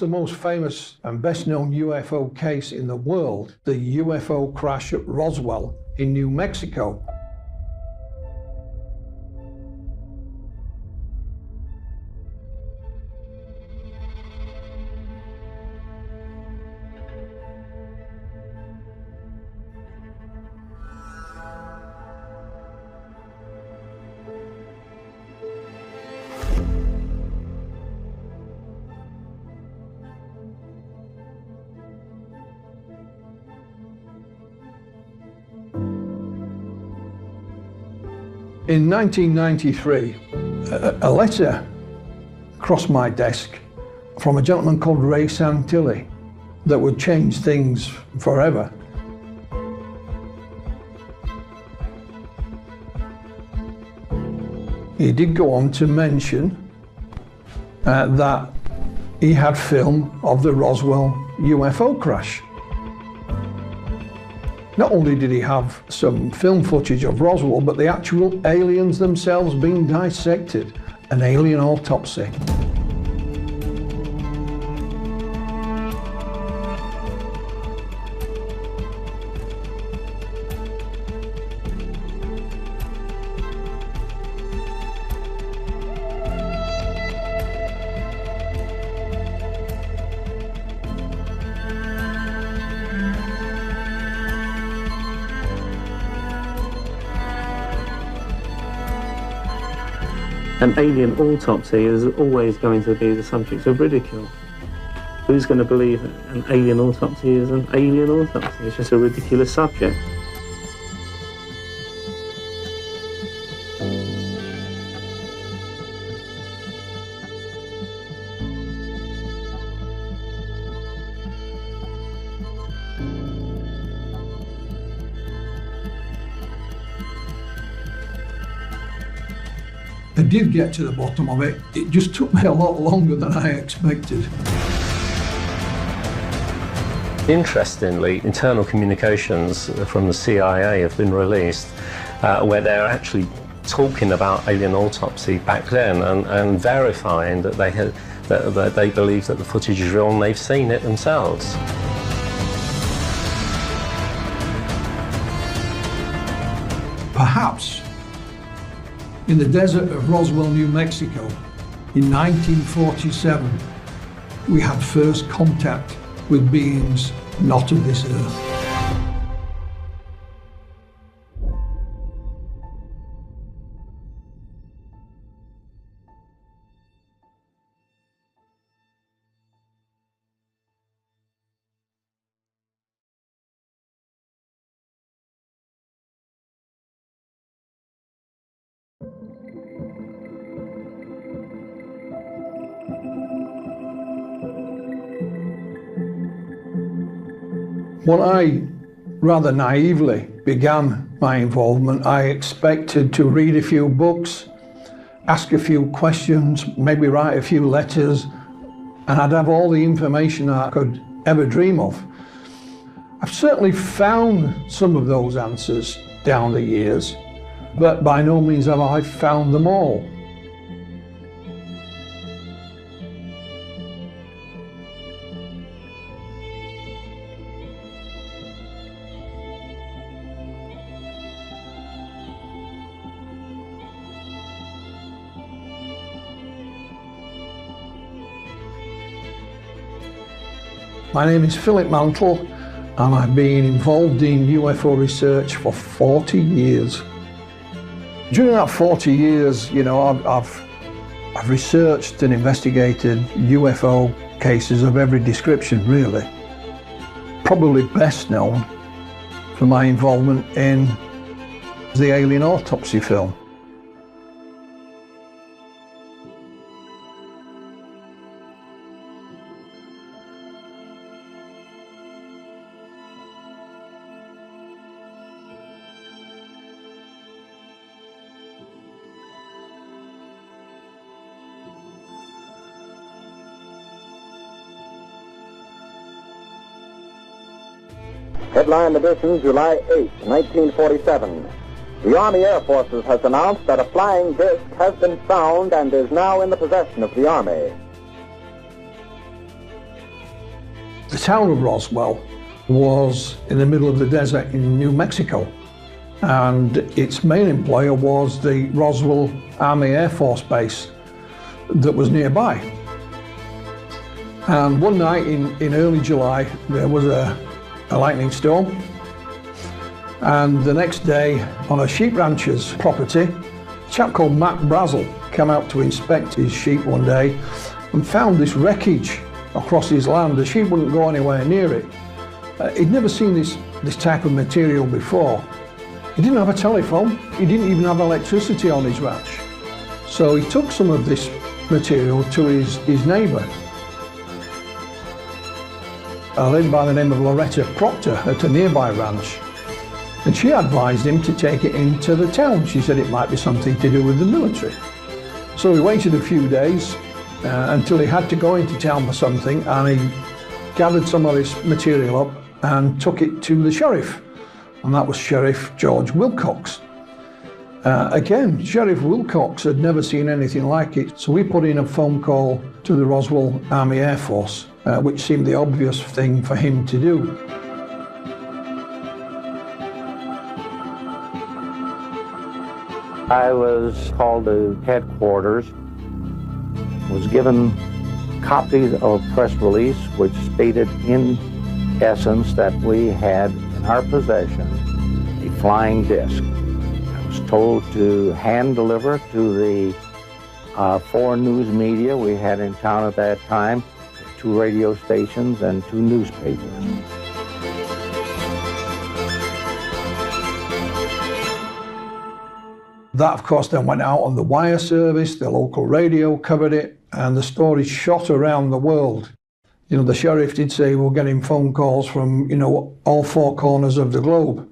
The most famous and best known UFO case in the world, the UFO crash at Roswell in New Mexico. In 1993, a letter crossed my desk from a gentleman called Ray Santilli that would change things forever. He did go on to mention that he had film of the Roswell UFO crash. Not only did he have some film footage of Roswell, but the actual aliens themselves being dissected, an alien autopsy. An alien autopsy is always going to be the subject of ridicule. Who's going to believe that an alien autopsy is an alien autopsy? It's just a ridiculous subject. I did get to the bottom of it. It just took me a lot longer than I expected. Interestingly, internal communications from the CIA have been released where they're actually talking about alien autopsy back then and verifying that they believe that the footage is real and they've seen it themselves. Perhaps in the desert of Roswell, New Mexico, in 1947, we had first contact with beings not of this earth. When I rather naively began my involvement, I expected to read a few books, ask a few questions, maybe write a few letters, and I'd have all the information I could ever dream of. I've certainly found some of those answers down the years, but by no means have I found them all. My name is Philip Mantle, and I've been involved in UFO research for 40 years. During that 40 years, you know, I've researched and investigated UFO cases of every description, really. Probably best known for my involvement in the alien autopsy film. Headline edition, July 8, 1947. The Army Air Forces has announced that a flying disc has been found and is now in the possession of the Army. town of Roswell was in the middle of the desert in New Mexico, and its main employer was the Roswell Army Air Force Base that was nearby. And one night in early July, there was a lightning storm, and the next day on a sheep rancher's property, a chap called Mac Brazel came out to inspect his sheep one day and found this wreckage across his land. The sheep wouldn't go anywhere near it. He'd never seen this type of material before. He didn't have a telephone, he didn't even have electricity on his ranch. So he took some of this material to his neighbour, a lady by the name of Loretta Proctor at a nearby ranch. And she advised him to take it into the town. She said it might be something to do with the military. So he waited a few days until he had to go into town for something, and he gathered some of this material up and took it to the sheriff. And that was Sheriff George Wilcox. Again, Sheriff Wilcox had never seen anything like it, so we put in a phone call to the Roswell Army Air Force, which seemed the obvious thing for him to do. I was called to headquarters, was given copies of a press release which stated in essence that we had in our possession a flying disc. I was told to hand deliver to the 4 news media we had in town at that time, 2 radio stations and 2 newspapers. That, of course, then went out on the wire service, the local radio covered it, and the story shot around the world. You know, the sheriff did say we're getting phone calls from, you know, all 4 corners of the globe.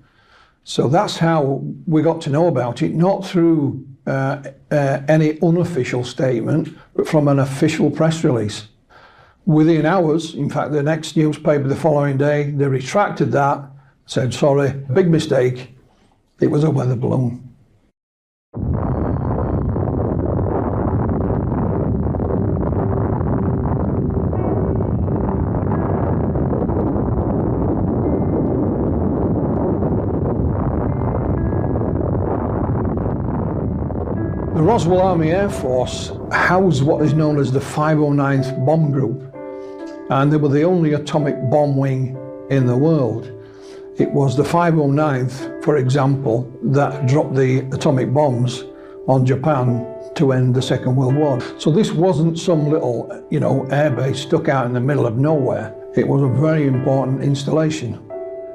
So that's how we got to know about it, not through any unofficial statement, but from an official press release. Within hours, in fact, the next newspaper the following day, they retracted that, said, sorry, big mistake, it was a weather balloon. The Roswell Army Air Force housed what is known as the 509th Bomb Group, and they were the only atomic bomb wing in the world. It was the 509th, for example, that dropped the atomic bombs on Japan to end the Second World War. So this wasn't some little, you know, airbase stuck out in the middle of nowhere. It was a very important installation.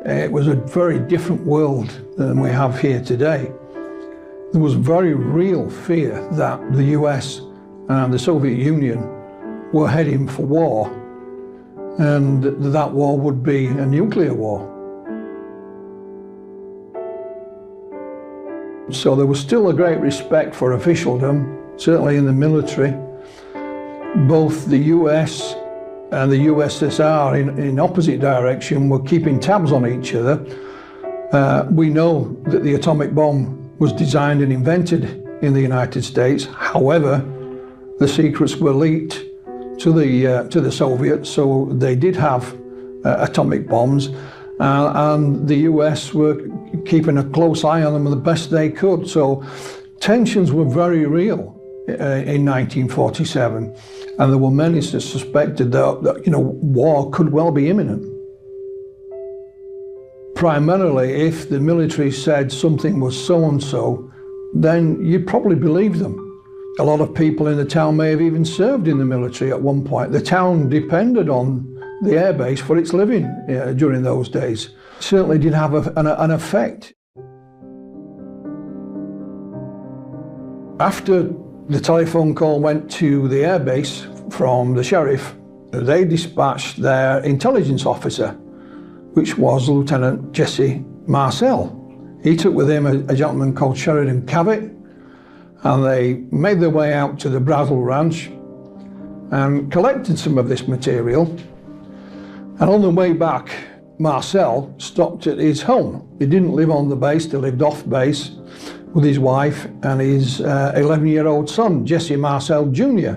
It was a very different world than we have here today. There was very real fear that the US and the Soviet Union were heading for war, and that war would be a nuclear war. So there was still a great respect for officialdom, certainly in the military. Both the US and the USSR in opposite direction were keeping tabs on each other. We know that the atomic bomb was designed and invented in the United States. However, the secrets were leaked to the Soviets, so they did have atomic bombs, and the US were keeping a close eye on them the best they could. So tensions were very real in 1947, and there were many that suspected that you know, war could well be imminent. Primarily, if the military said something was so-and-so, then you'd probably believe them. A lot of people in the town may have even served in the military at one point. The town depended on the airbase for its living during those days. It certainly did have an effect. After the telephone call went to the airbase from the sheriff, they dispatched their intelligence officer, which was Lieutenant Jesse Marcel. He took with him a gentleman called Sheridan Cavett, and they made their way out to the Brazel Ranch and collected some of this material. And on the way back, Marcel stopped at his home. He didn't live on the base, he lived off base with his wife and his 11-year-old son, Jesse Marcel Jr.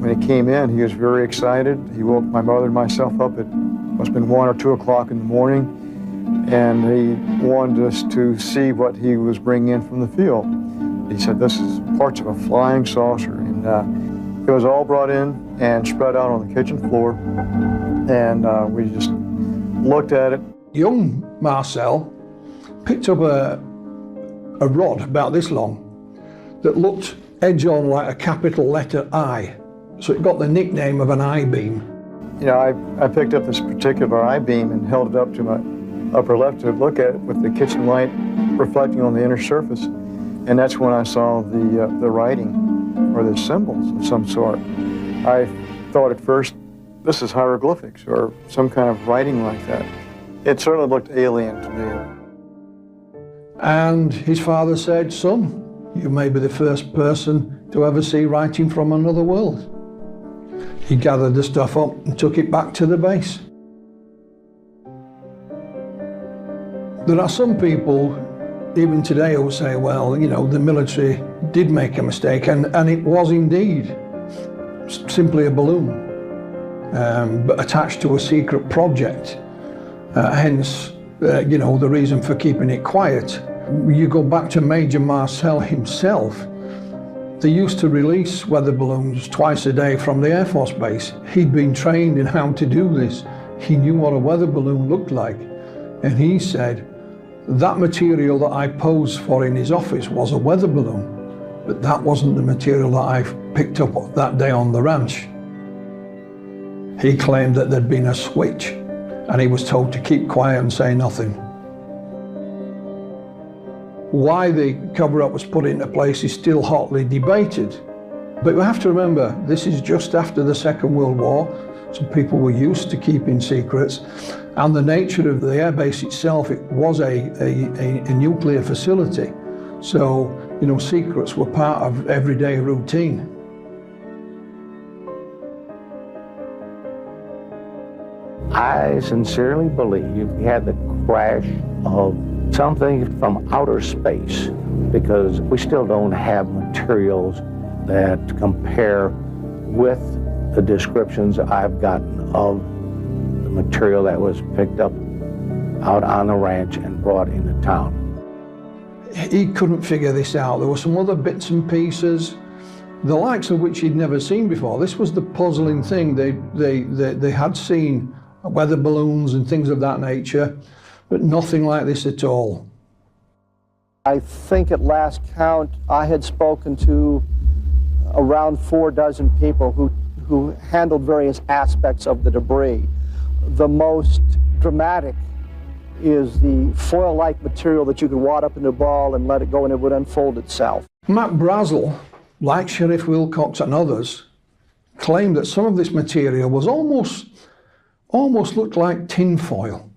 When he came in, he was very excited. He woke my mother and myself up at must have been 1 or 2 o'clock in the morning, and he wanted us to see what he was bringing in from the field. He said, "This is parts of a flying saucer," and it was all brought in and spread out on the kitchen floor, and we just looked at it. Young Marcel picked up a rod about this long that looked edge on like a capital letter I. So it got the nickname of an I-beam. You know, I picked up this particular I-beam and held it up to my upper left to look at it with the kitchen light reflecting on the inner surface. And that's when I saw the writing or the symbols of some sort. I thought at first, this is hieroglyphics or some kind of writing like that. It certainly looked alien to me. And his father said, "Son, you may be the first person to ever see writing from another world." He gathered the stuff up and took it back to the base. There are some people, even today, who say, well, you know, the military did make a mistake, and it was indeed simply a balloon, but attached to a secret project. Hence, you know, the reason for keeping it quiet. You go back to Major Marcel himself. They used to release weather balloons twice a day from the Air Force Base. He'd been trained in how to do this. He knew what a weather balloon looked like. And he said, that material that I posed for in his office was a weather balloon, but that wasn't the material that I picked up that day on the ranch. He claimed that there'd been a switch, and he was told to keep quiet and say nothing. Why the cover-up was put into place is still hotly debated. But we have to remember, this is just after the Second World War, so people were used to keeping secrets. And the nature of the airbase itself, it was a nuclear facility. So, you know, secrets were part of everyday routine. I sincerely believe we had the crash of something from outer space, because we still don't have materials that compare with the descriptions I've gotten of the material that was picked up out on the ranch and brought into town. He couldn't figure this out. There were some other bits and pieces, the likes of which he'd never seen before. This was the puzzling thing. They had seen weather balloons and things of that nature, but nothing like this at all. I think at last count, I had spoken to around 4 dozen people who handled various aspects of the debris. The most dramatic is the foil-like material that you could wad up in a ball and let it go and it would unfold itself. Matt Brazel, like Sheriff Wilcox and others, claimed that some of this material was almost looked like tin foil.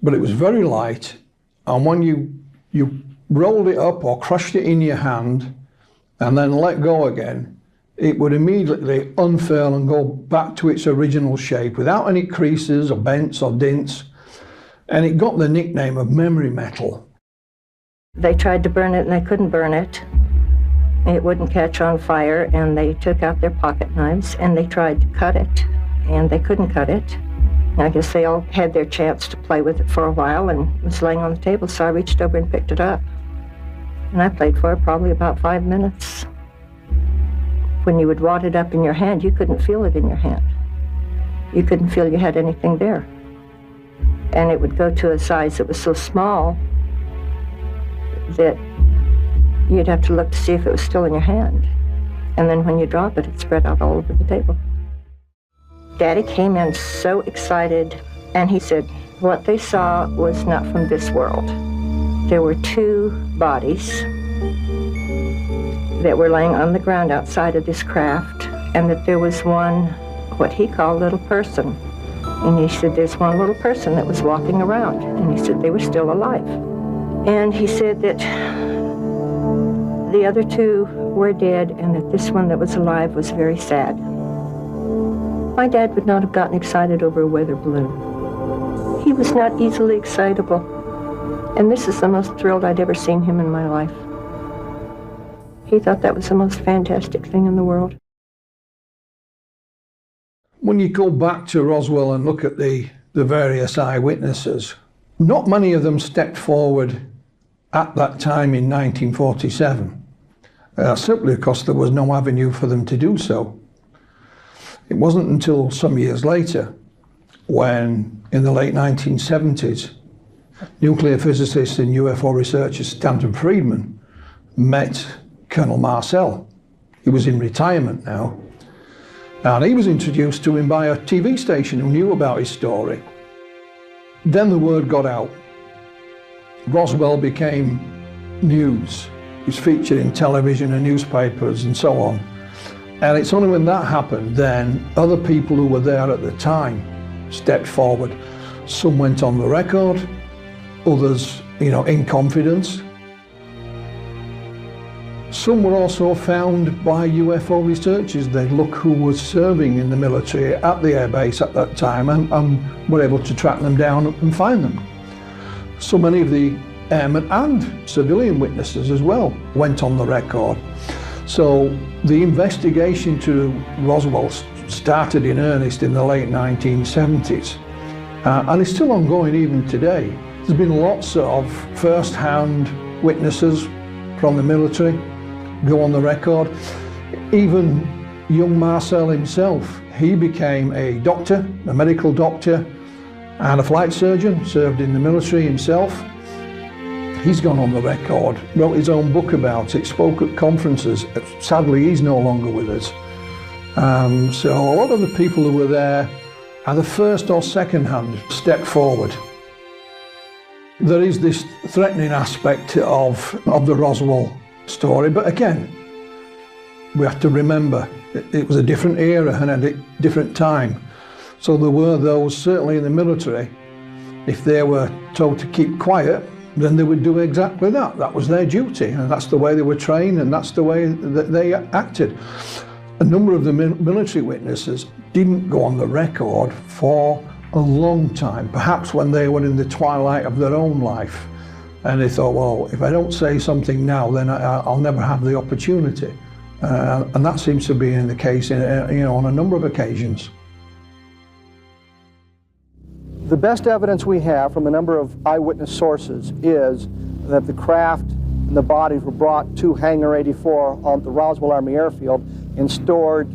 But it was very light, and when you rolled it up or crushed it in your hand and then let go again, it would immediately unfurl and go back to its original shape without any creases or bends or dints, and it got the nickname of memory metal. They tried to burn it and they couldn't burn it. It wouldn't catch on fire, and they took out their pocket knives and they tried to cut it, and they couldn't cut it. I guess they all had their chance to play with it for a while, and it was laying on the table, so I reached over and picked it up. And I played for it probably about 5 minutes. When you would wad it up in your hand, you couldn't feel it in your hand. You couldn't feel you had anything there. And it would go to a size that was so small that you'd have to look to see if it was still in your hand. And then when you drop it, it spread out all over the table. Daddy came in so excited, and he said what they saw was not from this world. There were 2 bodies that were laying on the ground outside of this craft, and that there was one, what he called little person. And he said there's one little person that was walking around, and he said they were still alive. And he said that the other 2 were dead, and that this one that was alive was very sad. My dad would not have gotten excited over a weather balloon. He was not easily excitable. And this is the most thrilled I'd ever seen him in my life. He thought that was the most fantastic thing in the world. When you go back to Roswell and look at the various eyewitnesses, not many of them stepped forward at that time in 1947, simply because there was no avenue for them to do so. It wasn't until some years later, when in the late 1970s, nuclear physicist and UFO researcher Stanton Friedman met Colonel Marcel. He was in retirement now, and he was introduced to him by a TV station who knew about his story. Then the word got out. Roswell became news. He was featured in television and newspapers and so on. And it's only when that happened then other people who were there at the time stepped forward. Some went on the record, others, in confidence. Some were also found by UFO researchers. They'd look who was serving in the military at the airbase at that time and were able to track them down and find them. So many of the airmen and civilian witnesses as well went on the record. So the investigation to Roswell started in earnest in the late 1970s, and it's still ongoing even today. There's been lots of first-hand witnesses from the military go on the record. Even young Marcel himself, he became a doctor, a medical doctor, and a flight surgeon, served in the military himself. He's gone on the record, wrote his own book about it, spoke at conferences. Sadly, he's no longer with us. So a lot of the people who were there, either first or second hand, stepped forward. There is this threatening aspect of the Roswell story, but again, we have to remember it was a different era and a different time. So there were those, certainly in the military, if they were told to keep quiet, then they would do exactly that. That was their duty, and that's the way they were trained, and that's the way that they acted. A number of the military witnesses didn't go on the record for a long time, perhaps when they were in the twilight of their own life. And they thought, well, if I don't say something now, then I'll never have the opportunity. And that seems to be the case on a number of occasions. The best evidence we have from a number of eyewitness sources is that the craft and the bodies were brought to Hangar 84 on the Roswell Army Airfield and stored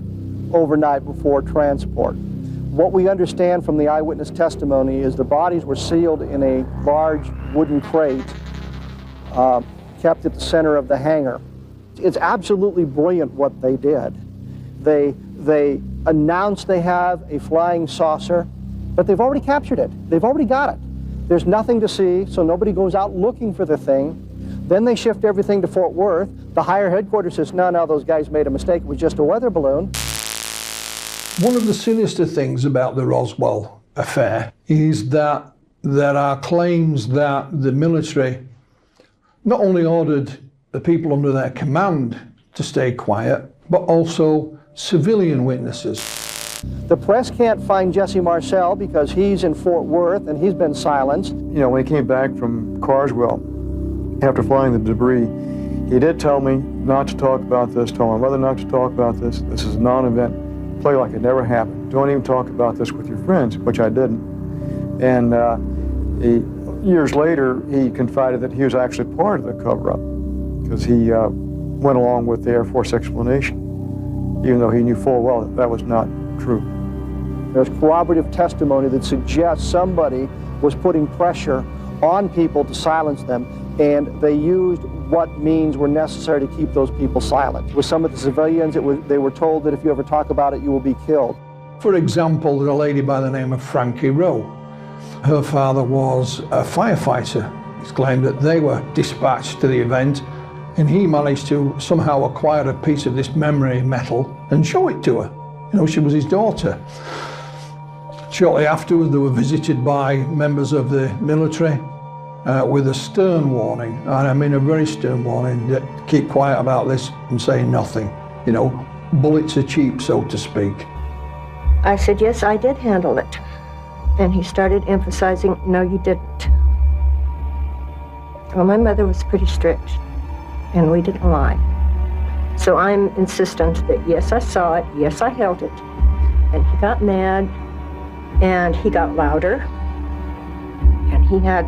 overnight before transport. What we understand from the eyewitness testimony is the bodies were sealed in a large wooden crate kept at the center of the hangar. It's absolutely brilliant what they did. They announced they have a flying saucer, but they've already captured it. They've already got it. There's nothing to see, so nobody goes out looking for the thing. Then they shift everything to Fort Worth. The higher headquarters says, no, those guys made a mistake. It was just a weather balloon. One of the sinister things about the Roswell affair is that there are claims that the military not only ordered the people under their command to stay quiet, but also civilian witnesses. The press can't find Jesse Marcel because he's in Fort Worth and he's been silenced. When he came back from Carswell, after flying the debris, he did tell me not to talk about this, told my mother not to talk about this. This is a non-event. Play like it never happened. Don't even talk about this with your friends, which I didn't. And years later, he confided that he was actually part of the cover-up because he went along with the Air Force explanation, even though he knew full well that that was not true. There's corroborative testimony that suggests somebody was putting pressure on people to silence them, and they used what means were necessary to keep those people silent. With some of the civilians, they were told that if you ever talk about it, you will be killed. For example, there's a lady by the name of Frankie Rowe. Her father was a firefighter. It's claimed that they were dispatched to the event, and he managed to somehow acquire a piece of this memory metal and show it to her. She was his daughter. Shortly afterwards, they were visited by members of the military with a stern warning, and I mean a very stern warning, that keep quiet about this and say nothing. Bullets are cheap, so to speak. I said, yes, I did handle it. And he started emphasizing, no, you didn't. Well, my mother was pretty strict, and we didn't lie. So I'm insistent that yes, I saw it, yes, I held it, And he got mad, and he got louder. And he had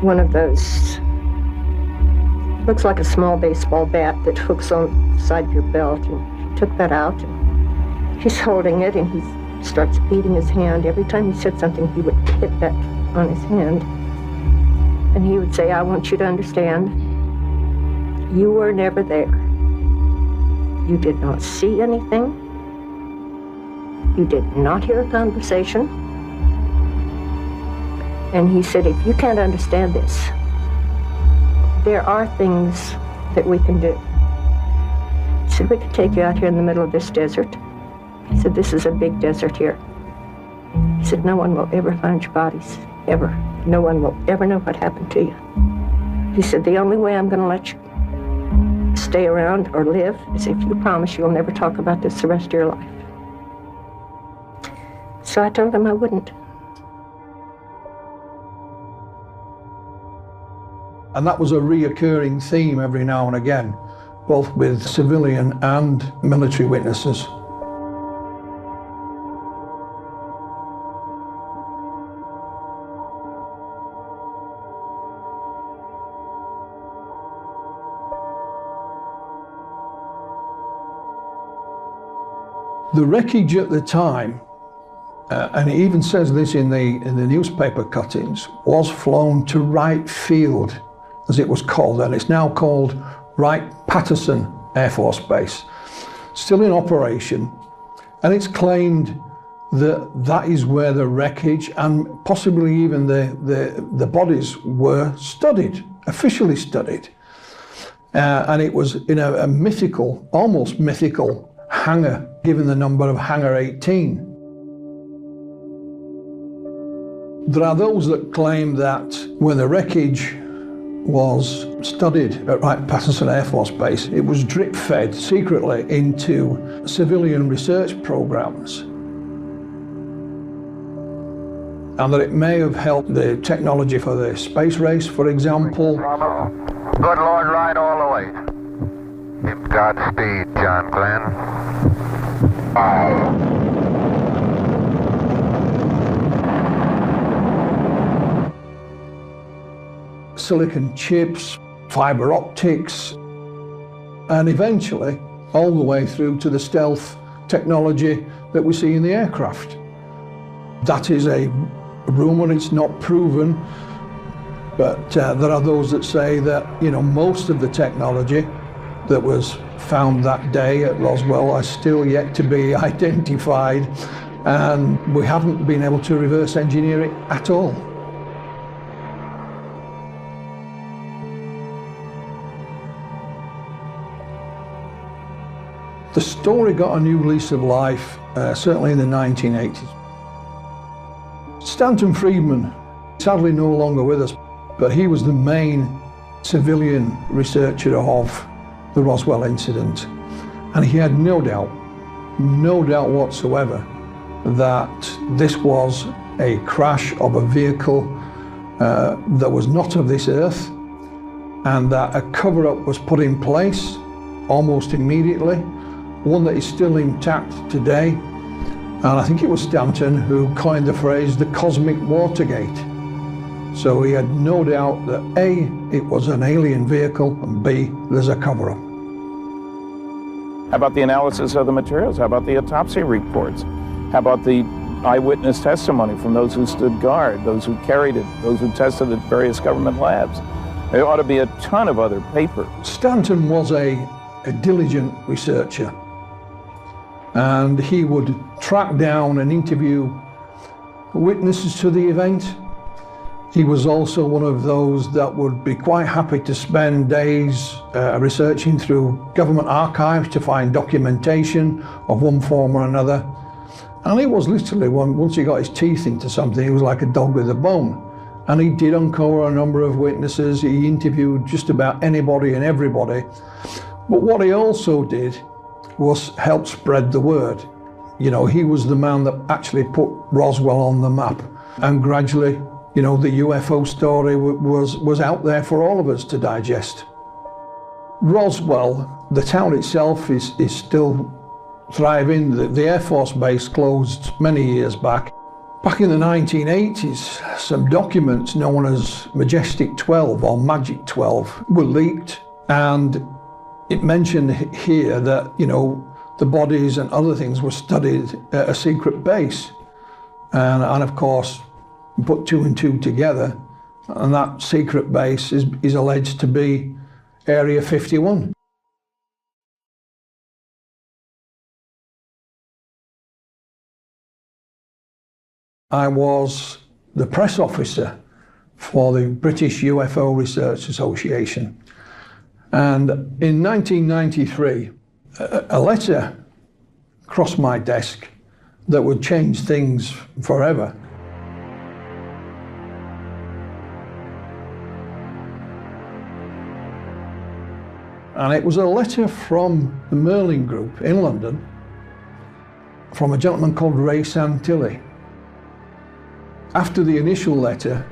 one of those, looks like a small baseball bat that hooks on the side of your belt, and he took that out, and he's holding it, and he starts beating his hand. Every time he said something, he would hit that on his hand. And he would say, I want you to understand, you were never there. You did not see anything. You did not hear a conversation. And he said, if you can't understand this, there are things that we can do. He said, we could take you out here in the middle of this desert. He said, this is a big desert here. He said, no one will ever find your bodies, ever. No one will ever know what happened to you. He said, the only way I'm going to let you stay around or live is if you promise you'll never talk about this the rest of your life. So I told him I wouldn't. And that was a reoccurring theme every now and again, both with civilian and military witnesses. The wreckage at the time, and it even says this in the newspaper cuttings, was flown to Wright Field, as it was called, and it's now called Wright-Patterson Air Force Base, still in operation, and it's claimed that that is where the wreckage and possibly even the bodies were studied, officially studied, and it was in a mythical, almost mythical hangar, given the number of Hangar 18. There are those that claim that when the wreckage was studied at Wright-Patterson Air Force Base, it was drip-fed secretly into civilian research programs, and that it may have helped the technology for the space race, for example. Good Lord, right all the way. Keep Godspeed, John Glenn. Silicon chips, fiber optics, and eventually all the way through to the stealth technology that we see in the aircraft. That is a rumor, it's not proven, but there are those that say that, you know, most of the technology that was found that day at Roswell are still yet to be identified, and we haven't been able to reverse engineer it at all. The story got a new lease of life, certainly in the 1980s. Stanton Friedman, sadly no longer with us, but he was the main civilian researcher of the Roswell incident. And he had no doubt whatsoever that this was a crash of a vehicle that was not of this earth, and that a cover-up was put in place almost immediately, one that is still intact today. And I think it was Stanton who coined the phrase, the cosmic Watergate. So he had no doubt that A, it was an alien vehicle, and B, there's a cover-up. How about the analysis of the materials? How about the autopsy reports? How about the eyewitness testimony from those who stood guard, those who carried it, those who tested at various government labs? There ought to be a ton of other paper. Stanton was a diligent researcher, and he would track down and interview witnesses to the event. He was also one of those that would be quite happy to spend days researching through government archives to find documentation of one form or another. And he was literally, once he got his teeth into something, he was like a dog with a bone. And he did uncover a number of witnesses. He interviewed just about anybody and everybody. But what he also did was help spread the word. You know, he was the man that actually put Roswell on the map. And gradually, you know, the UFO story was out there for all of us to digest. Roswell, the town itself, is still thriving. The Air Force Base closed many years back. Back in the 1980s, some documents known as Majestic 12 or Magic 12 were leaked, and it mentioned here that, you know, the bodies and other things were studied at a secret base. And of course, put two and two together, and that secret base is alleged to be Area 51. I was the press officer for the British UFO Research Association. And in 1993, a letter crossed my desk that would change things forever. And it was a letter from the Merlin Group in London, from a gentleman called Ray Santilli. After the initial letter,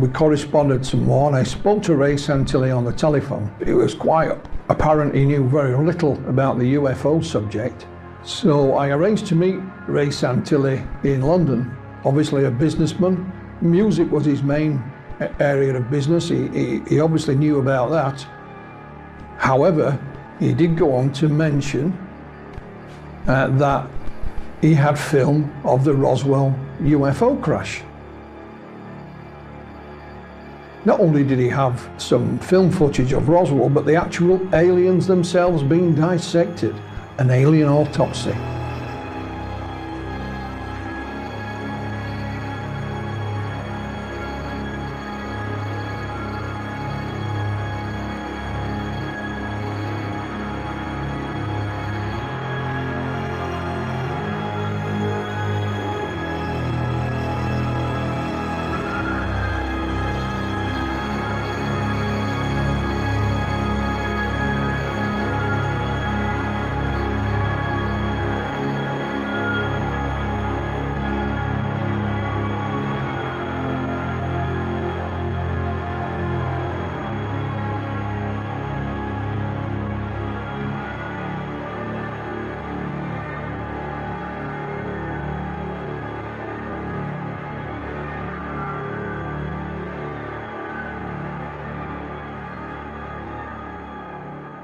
we corresponded some more, and I spoke to Ray Santilli on the telephone. It was quite apparent he knew very little about the UFO subject. So I arranged to meet Ray Santilli in London, obviously a businessman. Music was his main area of business. He obviously knew about that. However, he did go on to mention that he had film of the Roswell UFO crash. Not only did he have some film footage of Roswell, but the actual aliens themselves being dissected, an alien autopsy.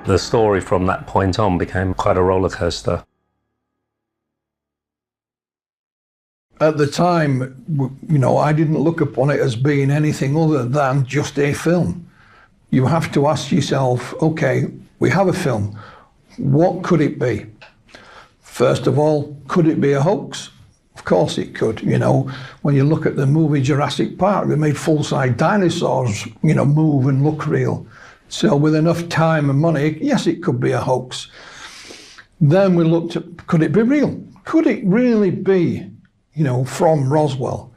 The story from that point on became quite a roller coaster. At the time, you know, I didn't look upon it as being anything other than just a film. You have to ask yourself, okay, we have a film. What could it be? First of all, could it be a hoax? Of course it could. You know, when you look at the movie Jurassic Park, they made full-size dinosaurs, you know, move and look real. So with enough time and money, yes, it could be a hoax. Then we looked at, could it be real? Could it really be, you know, from Roswell?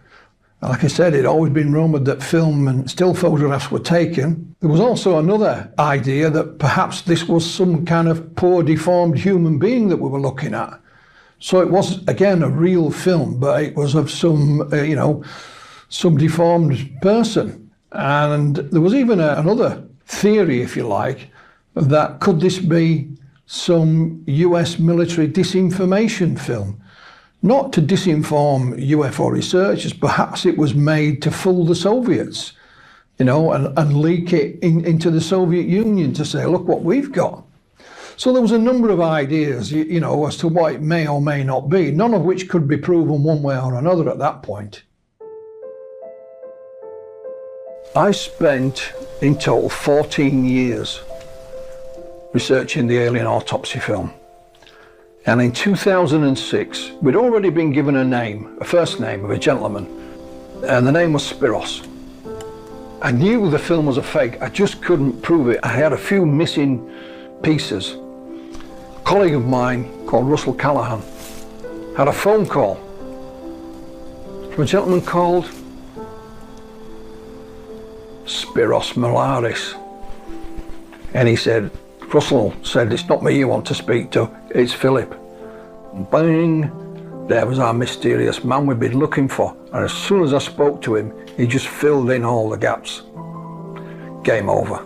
And like I said, it'd always been rumoured that film and still photographs were taken. There was also another idea that perhaps this was some kind of poor, deformed human being that we were looking at. So it was, again, a real film, but it was of some, you know, some deformed person. And there was even another theory, if you like, that could this be some US military disinformation film? Not to disinform UFO researchers, perhaps it was made to fool the Soviets, you know, and leak it into the Soviet Union to say, look what we've got. So there was a number of ideas, you know, as to what it may or may not be, none of which could be proven one way or another at that point. I spent in total 14 years researching the alien autopsy film. And in 2006, we'd already been given a name, a first name of a gentleman, and the name was Spiros. I knew the film was a fake, I just couldn't prove it. I had a few missing pieces. A colleague of mine called Russell Callahan had a phone call from a gentleman called Spiros Molaris. And he said, Russell said, it's not me you want to speak to, it's Philip. Bang, there was our mysterious man we'd been looking for. And as soon as I spoke to him, he just filled in all the gaps. Game over.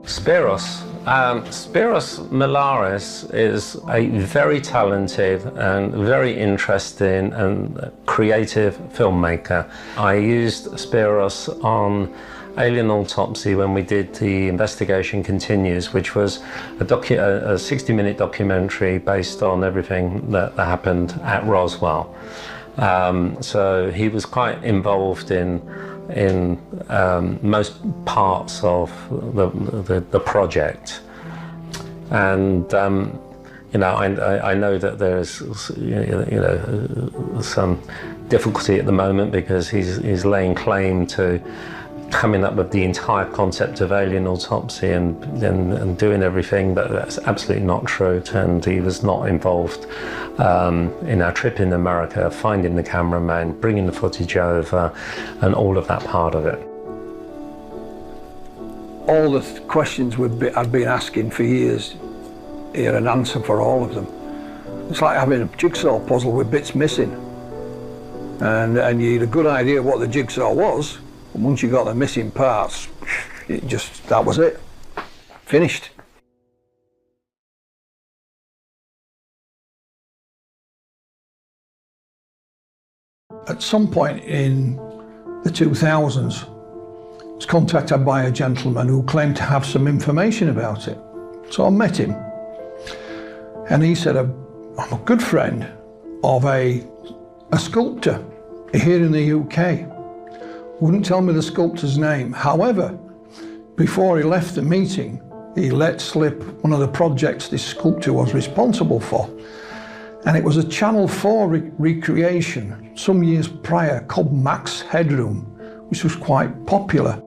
Spiros Spiros Milaris is a very talented and very interesting and creative filmmaker. I used Spiros on Alien Autopsy when we did the Investigation Continues, which was a 60-minute documentary based on everything that happened at Roswell. So he was quite involved in most parts of the project, and I know that there's some difficulty at the moment because he's laying claim to coming up with the entire concept of alien autopsy and doing everything, but that's absolutely not true. And he was not involved in our trip in America, finding the cameraman, bringing the footage over, and all of that part of it. All the questions I'd been asking for years, he had an answer for all of them. It's like having a jigsaw puzzle with bits missing. And you had a good idea what the jigsaw was. And once you got the missing parts, that was it. Finished. At some point in the 2000s, I was contacted by a gentleman who claimed to have some information about it. So I met him. And he said, I'm a good friend of a sculptor here in the UK. Wouldn't tell me the sculptor's name. However, before he left the meeting, he let slip one of the projects this sculptor was responsible for. And it was a Channel 4 recreation some years prior called Max Headroom, which was quite popular.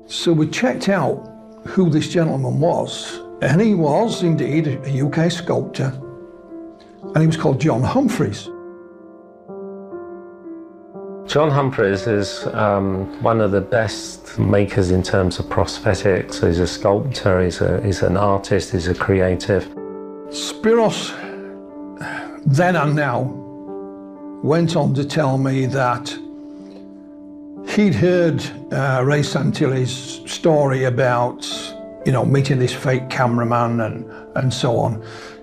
So we checked out who this gentleman was, and he was indeed a UK sculptor, and he was called John Humphreys. John Humphreys is one of the best makers in terms of prosthetics. He's a sculptor, he's an artist, he's a creative. Spiros, then and now, went on to tell me that he'd heard Ray Santilli's story about, meeting this fake cameraman and so on.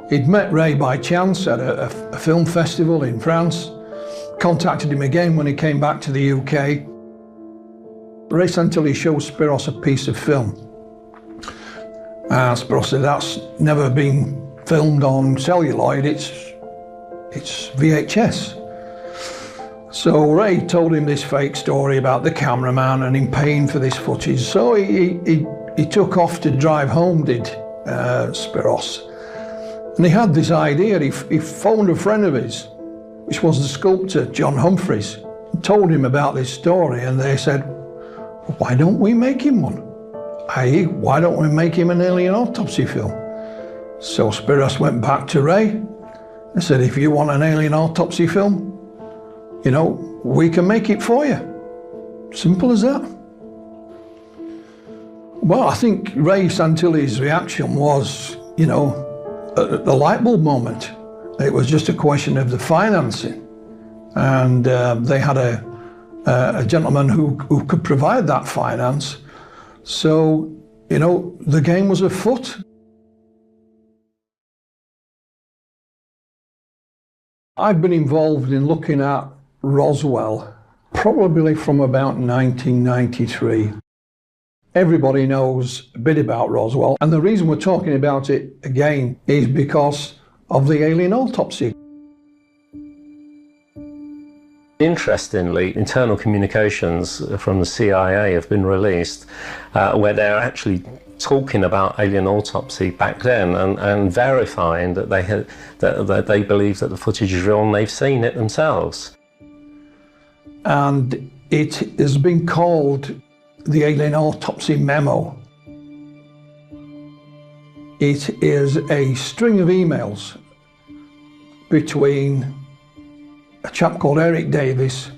He'd met Ray by chance at a film festival in France. Contacted him again when he came back to the UK. Ray Santilli showed Spiros a piece of film. Spiros said, that's never been filmed on celluloid, it's VHS. So Ray told him this fake story about the cameraman and him paying for this footage. So he took off to drive home, did Spiros. And he had this idea, he phoned a friend of his, which was the sculptor, John Humphreys, and told him about this story, and they said, well, why don't we make him one? i.e., why don't we make him an alien autopsy film? So Spiros went back to Ray and said, if you want an alien autopsy film, we can make it for you. Simple as that. Well, I think Ray Santilli's reaction was, the light bulb moment. It was just a question of the financing, and they had a gentleman who could provide that finance. So, the game was afoot. I've been involved in looking at Roswell probably from about 1993. Everybody knows a bit about Roswell, and the reason we're talking about it again is because of the alien autopsy. Interestingly, internal communications from the CIA have been released where they're actually talking about alien autopsy back then and verifying that they believe that the footage is real and they've seen it themselves. And it has been called the alien autopsy memo. It is a string of emails between a chap called Eric Davis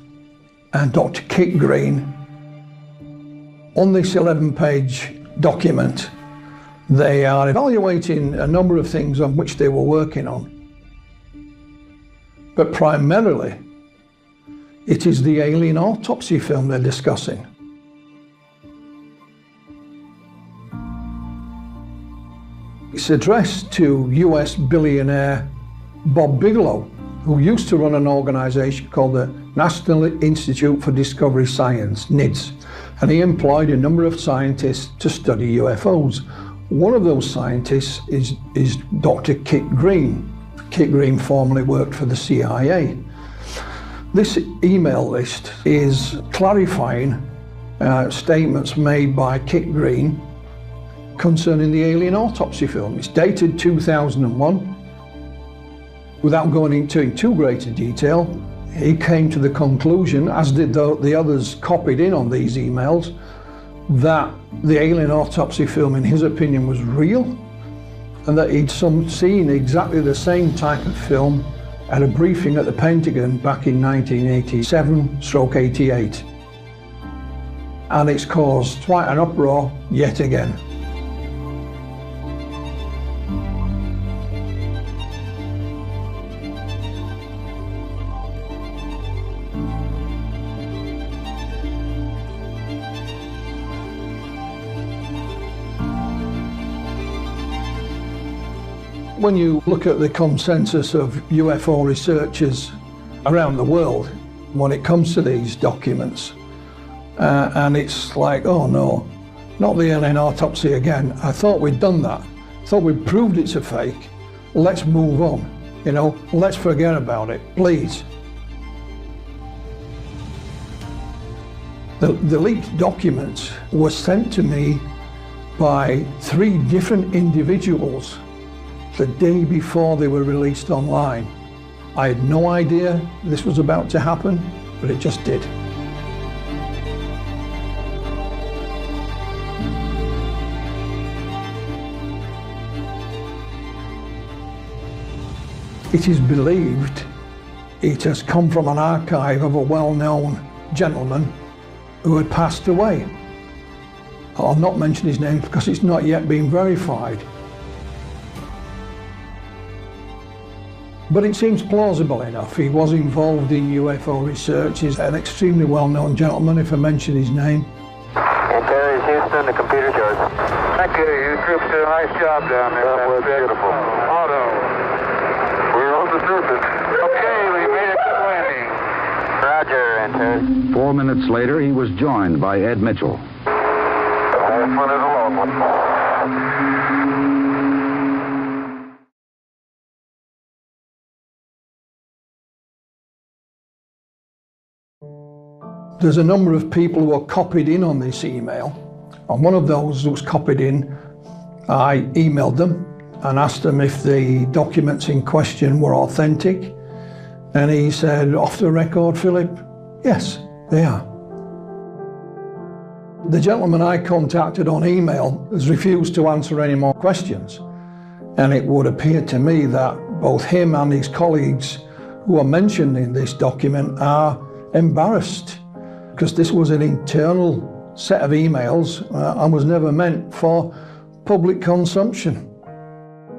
and Dr. Kit Green. On this 11-page document, they are evaluating a number of things on which they were working on. But primarily, it is the alien autopsy film they're discussing. It's addressed to US billionaire Bob Bigelow, who used to run an organization called the National Institute for Discovery Science, NIDS, and he employed a number of scientists to study UFOs. One of those scientists is Dr. Kit Green. Kit Green formerly worked for the CIA. This email list is clarifying statements made by Kit Green concerning the alien autopsy film. It's dated 2001. Without going into too great a detail, he came to the conclusion, as did the others copied in on these emails, that the alien autopsy film, in his opinion, was real, and that he'd seen exactly the same type of film at a briefing at the Pentagon back in 1987/88. And it's caused quite an uproar yet again. When you look at the consensus of UFO researchers around the world when it comes to these documents, and it's like, oh no, not the alien autopsy again. I thought we'd done that. I thought we'd proved it's a fake. Let's move on. Let's forget about it, please. The leaked documents were sent to me by 3 different individuals the day before they were released online. I had no idea this was about to happen, but it just did. It is believed it has come from an archive of a well-known gentleman who had passed away. I'll not mention his name because it's not yet been verified. But it seems plausible enough. He was involved in UFO research. He's an extremely well-known gentleman, if I mention his name. Okay, Houston, the computer's yours. Thank you. You troops did a nice job down there. That was beautiful. Auto. We're on the surface. Okay, we made it to landing. Roger, enter. 4 minutes later, he was joined by Ed Mitchell. The whole front is a long one. There's a number of people who are copied in on this email. And one of those who was copied in, I emailed them and asked them if the documents in question were authentic. And he said, off the record, Philip, yes, they are. The gentleman I contacted on email has refused to answer any more questions. And it would appear to me that both him and his colleagues who are mentioned in this document are embarrassed, because this was an internal set of emails and was never meant for public consumption.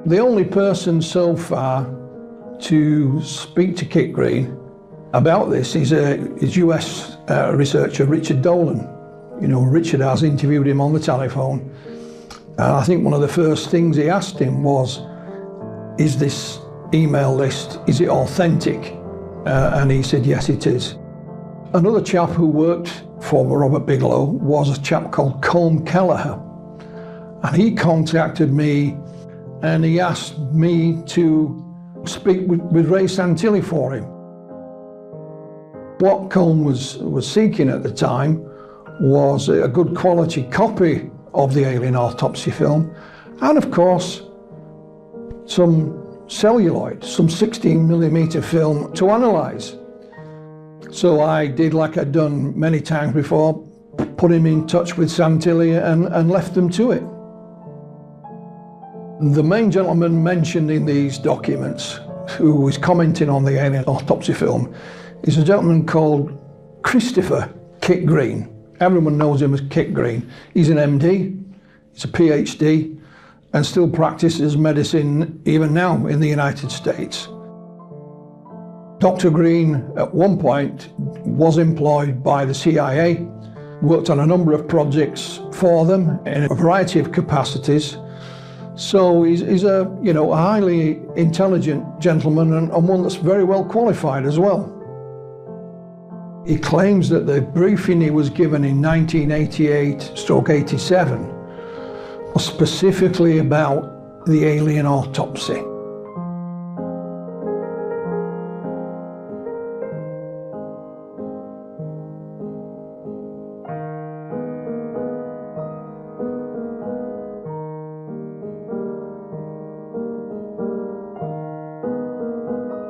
The only person so far to speak to Kit Green about this is US researcher Richard Dolan. Richard has interviewed him on the telephone. I think one of the first things he asked him was, is this email list, is it authentic? And he said, yes, it is. Another chap who worked for Robert Bigelow was a chap called Colm Kelleher. And he contacted me and he asked me to speak with Ray Santilli for him. What Colm was seeking at the time was a good quality copy of the alien autopsy film, and of course some celluloid, some 16mm film to analyse. So I did like I'd done many times before, put him in touch with Santilli and left them to it. The main gentleman mentioned in these documents who was commenting on the alien autopsy film is a gentleman called Christopher Kit Green. Everyone knows him as Kit Green. He's an MD, he's a PhD, and still practices medicine even now in the United States. Dr. Green at one point was employed by the CIA, worked on a number of projects for them in a variety of capacities, So he's a, you know, a highly intelligent gentleman and one that's very well qualified as well. He claims that the briefing he was given in 1988/87 was specifically about the alien autopsy.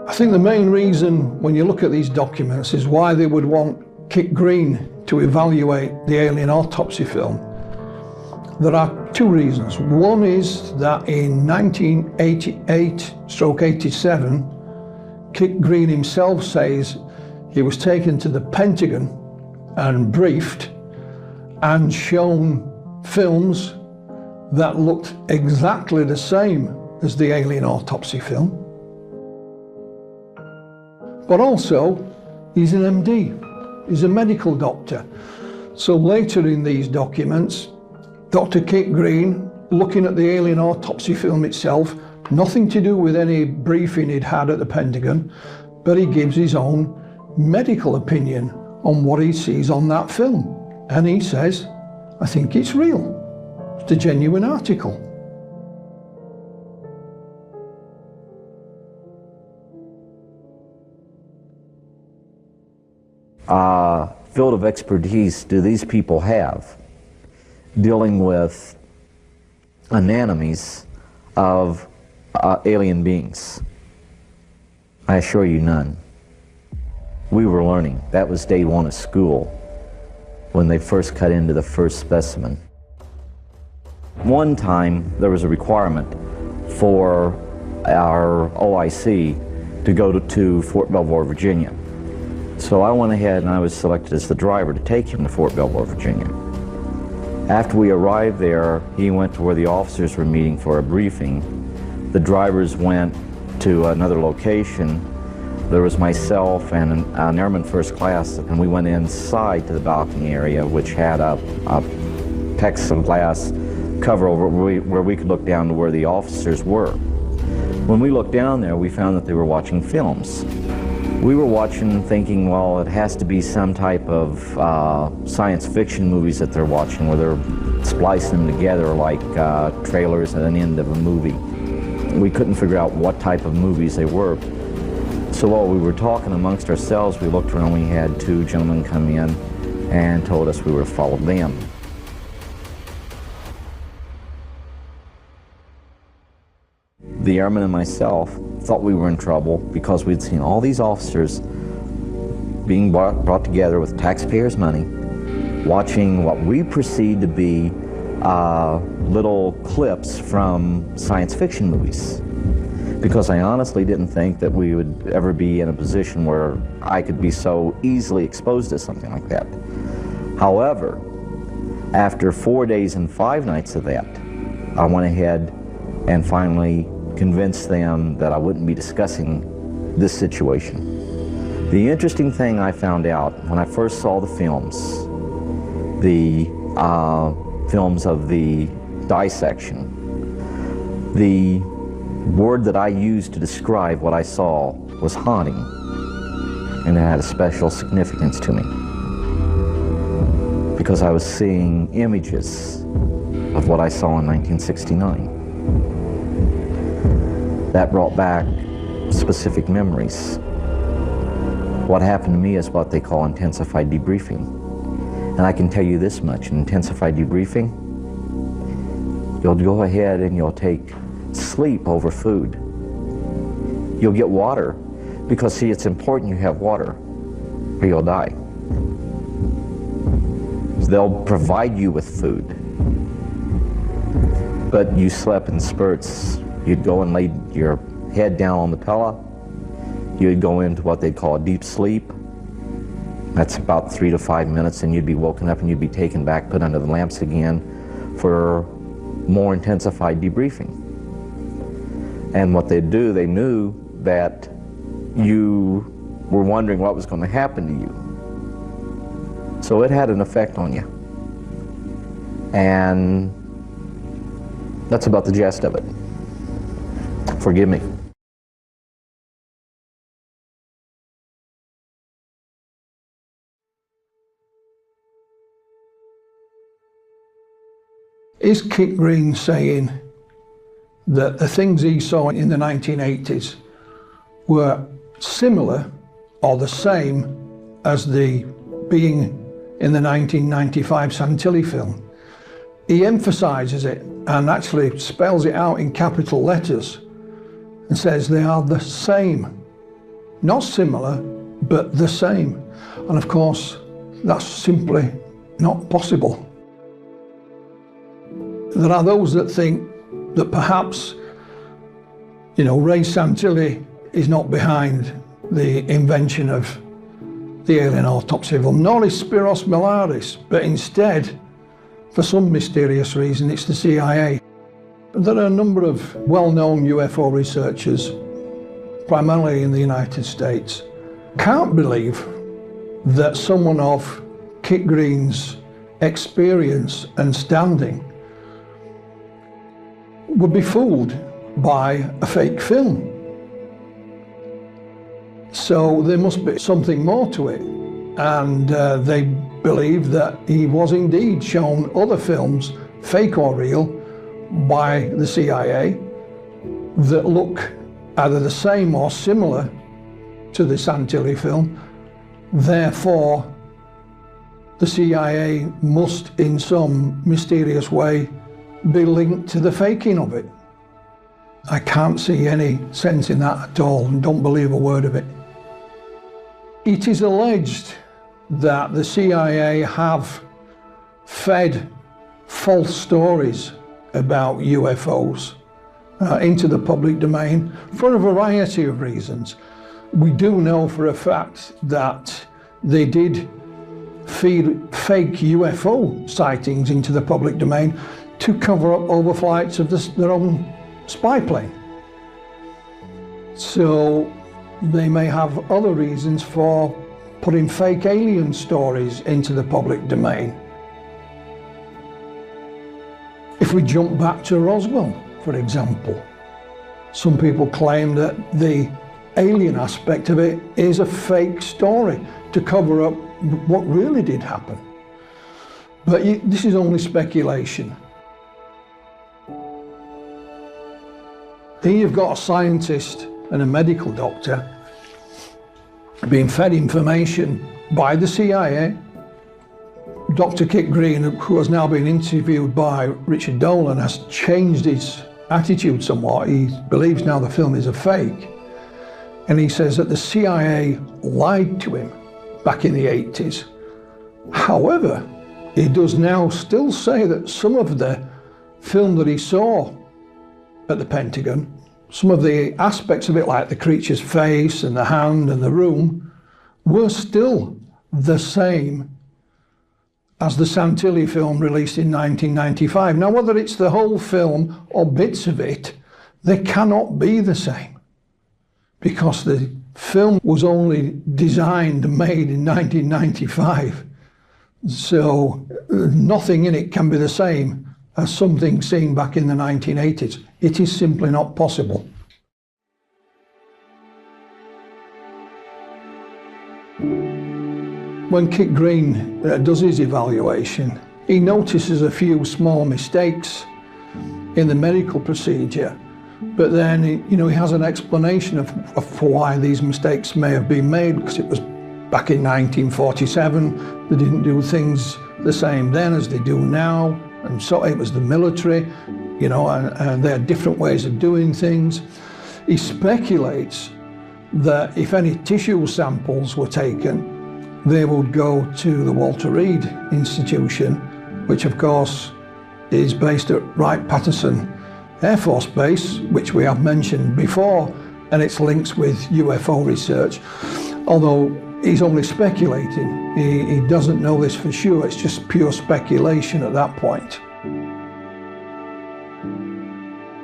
I think the main reason when you look at these documents is why they would want Kit Green to evaluate the alien autopsy film. There are two reasons. One is that in 1988/87, Kit Green himself says he was taken to the Pentagon and briefed and shown films that looked exactly the same as the alien autopsy film. But also, he's an MD, he's a medical doctor. So later in these documents, Dr. Kit Green, looking at the alien autopsy film itself, nothing to do with any briefing he'd had at the Pentagon, but he gives his own medical opinion on what he sees on that film. And he says, I think it's real. It's a genuine article. Field of expertise do these people have dealing with anatomies of alien beings? I assure you none. We were learning. That was day one of school when they first cut into the first specimen. One time there was a requirement for our OIC to go to Fort Belvoir, Virginia. So I went ahead and I was selected as the driver to take him to Fort Belvoir, Virginia. After we arrived there, he went to where the officers were meeting for a briefing. The drivers went to another location. There was myself and an airman first class, and we went inside to the balcony area, which had a plexiglass cover over where we could look down to where the officers were. When we looked down there, we found that they were watching films. We were watching thinking, well, it has to be some type of science fiction movies that they're watching where they're splicing them together like trailers at an end of a movie. We couldn't figure out what type of movies they were. So while we were talking amongst ourselves, we looked around, we had two gentlemen come in and told us we were to follow them. The airman and myself thought we were in trouble because we'd seen all these officers being brought together with taxpayers' money, watching what we perceived to be little clips from science fiction movies. Because I honestly didn't think that we would ever be in a position where I could be so easily exposed to something like that. However, after 4 days and 5 nights of that, I went ahead and finally convinced them that I wouldn't be discussing this situation. The interesting thing I found out when I first saw the films of the dissection, the word that I used to describe what I saw was haunting, and it had a special significance to me because I was seeing images of what I saw in 1969. That brought back specific memories. What happened to me is what they call intensified debriefing. And I can tell you this much, in intensified debriefing, you'll go ahead and you'll take sleep over food. You'll get water, because see, it's important you have water, or you'll die. They'll provide you with food, but you slept in spurts. You'd go and lay your head down on the pillow. You'd go into what they'd call a deep sleep. That's about 3 to 5 minutes, and you'd be woken up and you'd be taken back, put under the lamps again for more intensified debriefing. And what they'd do, they knew that you were wondering what was going to happen to you. So it had an effect on you. And That's about the gist of it. Forgive me. Is Kit Green saying that the things he saw in the 1980s were similar or the same as the being in the 1995 Santilli film? He emphasises it and actually spells it out in capital letters and says they are the same. Not similar, but the same. And of course, that's simply not possible. There are those that think that perhaps, Ray Santilli is not behind the invention of the alien autopsy film, nor is Spiros Milaris, but instead, for some mysterious reason, it's the CIA. There are a number of well-known UFO researchers, primarily in the United States, can't believe that someone of Kit Green's experience and standing would be fooled by a fake film. So there must be something more to it, and they believe that he was indeed shown other films, fake or real, by the CIA that look either the same or similar to the Santilli film. Therefore, the CIA must in some mysterious way be linked to the faking of it. I can't see any sense in that at all, and don't believe a word of it. It is alleged that the CIA have fed false stories about UFOs into the public domain for a variety of reasons. We do know for a fact that they did feed fake UFO sightings into the public domain to cover up overflights of their own spy plane. So they may have other reasons for putting fake alien stories into the public domain. If we jump back to Roswell, for example, some people claim that the alien aspect of it is a fake story to cover up what really did happen. But this is only speculation. Here you've got a scientist and a medical doctor being fed information by the CIA. Dr. Kit Green, who has now been interviewed by Richard Dolan, has changed his attitude somewhat. He believes now the film is a fake. And he says that the CIA lied to him back in the 80s. However, he does now still say that some of the film that he saw at the Pentagon, some of the aspects of it, like the creature's face and the hand and the room, were still the same as the Santilli film released in 1995. Now, whether it's the whole film or bits of it, they cannot be the same, because the film was only designed and made in 1995. So nothing in it can be the same as something seen back in the 1980s. It is simply not possible. When Kit Green does his evaluation, he notices a few small mistakes in the medical procedure, but then he has an explanation of why these mistakes may have been made, because it was back in 1947. They didn't do things the same then as they do now. And so it was the military, and they had different ways of doing things. He speculates that if any tissue samples were taken, they would go to the Walter Reed Institution, which of course is based at Wright-Patterson Air Force Base, which we have mentioned before, and its links with UFO research. Although he's only speculating. He doesn't know this for sure. It's just pure speculation at that point.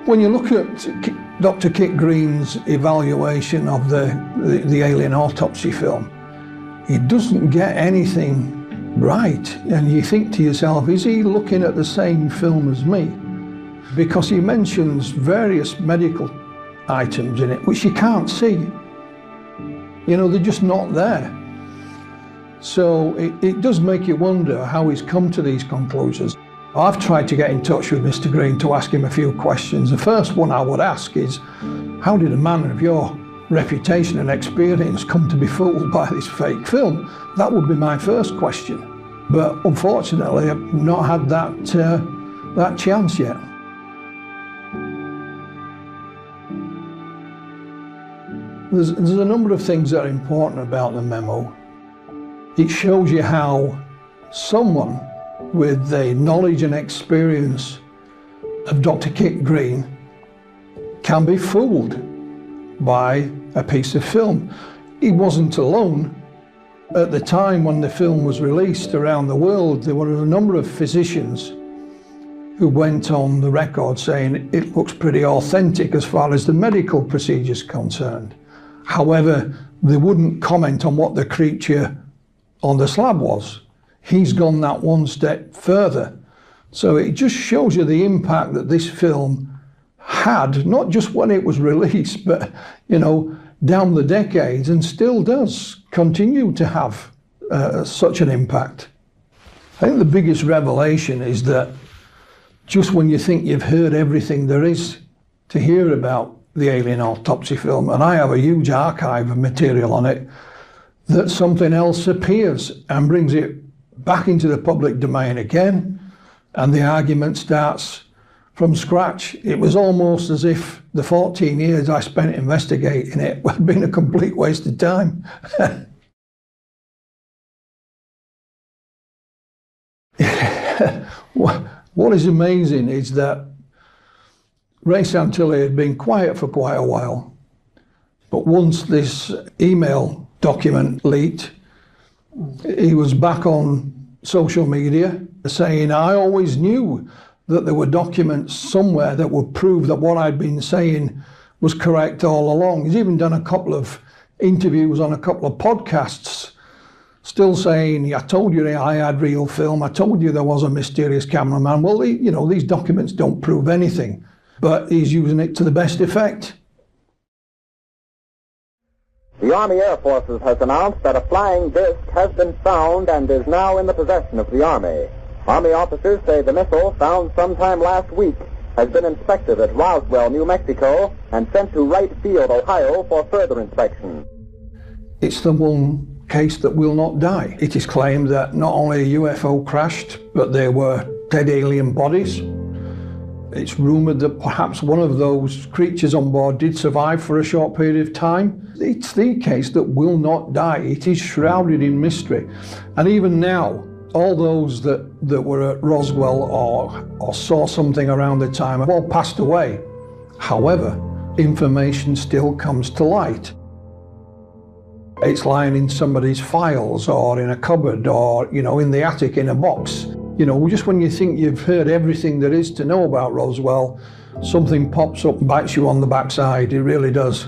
When you look at Dr. Kit Green's evaluation of the alien autopsy film, he doesn't get anything right. And you think to yourself, is he looking at the same film as me? because he mentions various medical items in it which you can't see. You know, they're just not there. So it does make you wonder how he's come to these conclusions. I've tried to get in touch with Mr. Green to ask him a few questions. The first one I would ask is, how did a man of your reputation and experience come to be fooled by this fake film? That would be my first question. But unfortunately, I've not had that chance yet. There's a number of things that are important about the memo. It shows you how someone with the knowledge and experience of Dr. Kit Green can be fooled by a piece of film. He wasn't alone. At the time when the film was released around the world, there were a number of physicians who went on the record saying it looks pretty authentic as far as the medical procedure is concerned. However, they wouldn't comment on what the creature on the slab was. He's gone that one step further. So it just shows you the impact that this film had, not just when it was released, but, you know, down the decades, and still does continue to have such an impact. I think the biggest revelation is that just when you think you've heard everything there is to hear about the alien autopsy film, and I have a huge archive of material on it, that something else appears and brings it back into the public domain again, and the argument starts from scratch. It was almost as if the 14 years I spent investigating it had been a complete waste of time. What is amazing is that Ray Santilli had been quiet for quite a while, but once this email document leaked, he was back on social media saying, I always knew that there were documents somewhere that would prove that what I'd been saying was correct all along. He's even done a couple of interviews on a couple of podcasts, still saying, I told you I had real film, I told you there was a mysterious cameraman. Well, you know, these documents don't prove anything, but he's using it to the best effect. The Army Air Forces has announced that a flying disc has been found and is now in the possession of the Army. Army officers say the missile, found sometime last week, has been inspected at Roswell, New Mexico, and sent to Wright Field, Ohio, for further inspection. It's the one case that will not die. It is claimed that not only a UFO crashed, but there were dead alien bodies. It's rumoured that perhaps one of those creatures on board did survive for a short period of time. It's the case that will not die. It is shrouded in mystery. And even now, all those that were at Roswell or saw something around the time have all passed away. However, information still comes to light. It's lying in somebody's files or in a cupboard or, you know, in the attic in a box. You know, just when you think you've heard everything there is to know about Roswell, something pops up and bites you on the backside. It really does.